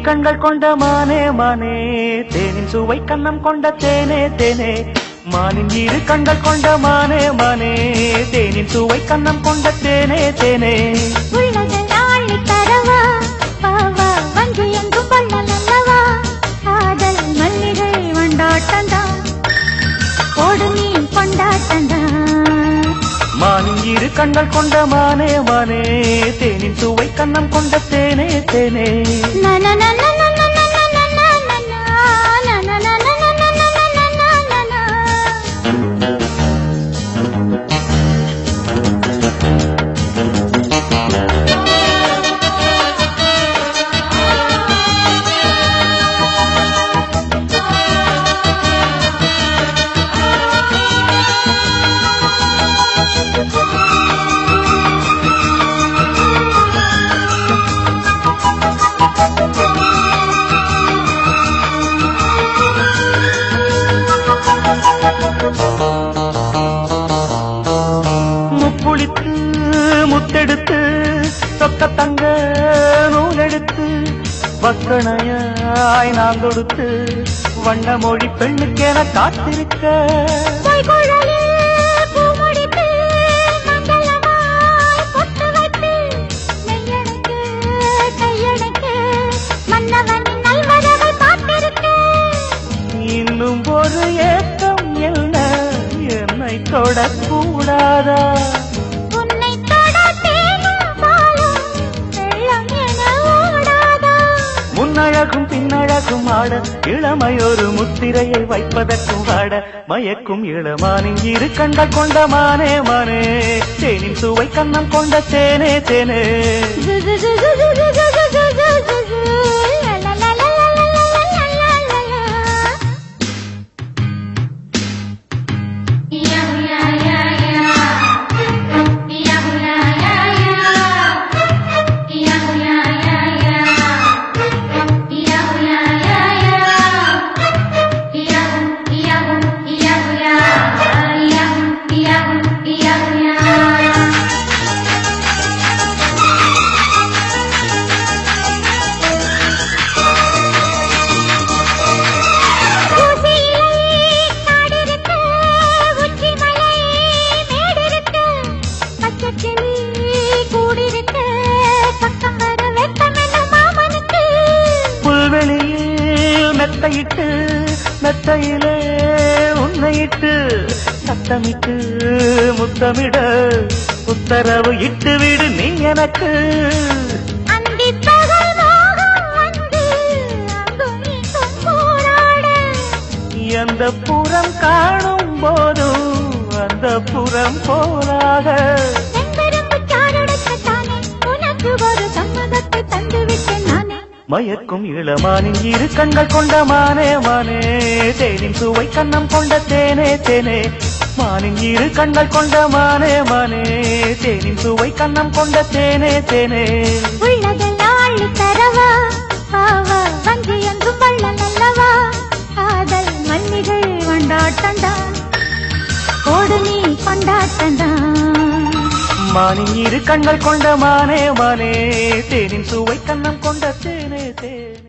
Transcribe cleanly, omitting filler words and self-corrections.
கண்கள் கொண்ட மானே மானே, தேனின் சுவை கண்ணம் கொண்ட தேனே தேனே. மானின் இரு கண்கள் கொண்ட மானே மானே, தேனின் சுவை கண்ணம் கொண்ட தேனே தேனே. உள்ளதை ஆளி தரவா, பாவா வந்து எங்கும் வள்ளல் அல்லவா. காதல் மல்லிகை வண்டாட்டந்தான், கோடு மீன் கொண்டாட்டந்தான். மானின் இரு கண்கள் கொண்ட மானே மானே, தேனின் சுவை கண்ணம் கொண்ட தேனே தேனே. முப்புளித்து முத்தெடுத்து சொக்க தங்க நூலெடுத்து வக்கணையாய் நான் தொடுத்து வண்ண மொழி பெண்ணுக்கென காத்திருக்க. இன்னும் ஒரு ஏக்கம் என்ன, என்னை தொடக்கூடாதா? உன்னை தொட தேனும் பாலும் வெள்ளம் என ஓடாதா? முன்னழகும் பின்னழகும் ஆட, இளமையொரு முத்திரையை வைப்பதற்கும் ஆட, மயக்கும் இளமானின் இரு கண்கள் கொண்ட மானே மானே, தேனின் சுவை கண்ணம் கொண்ட தேனே தேனே. புல்வெளியில் மெத்தையிட்டு மெத்தையிலே உன்னையிட்டு சத்தமிட்டு முத்தமிட உத்தரவு இட்டு விடு நீ எனக்கு. எந்த புறம் காணும் போதும் அந்த புறம் போலாக. மயக்கும் இளமானின் இரு கண்கள் கொண்ட மானே மானே, தேனின் சுவை கண்ணம் கொண்ட தேனே தேனே. மானின் இரு கண்கள் கொண்ட மானே மானே, தேனின் சுவை கண்ணம் கொண்ட தேனே தேனே. உள்ளதை ஆளி தரவா, பாவா வந்து என்றும் வள்ளல் அல்லவா. காதல் மல்லிகை வண்டாட்டந்தான், கோடு நீ கொண்டாட்டந்தான். மானின் இரு கண்கள் கொண்ட மானே மானே, தேனின் சுவை கண்ணம் கொண்ட தேனே தேனே.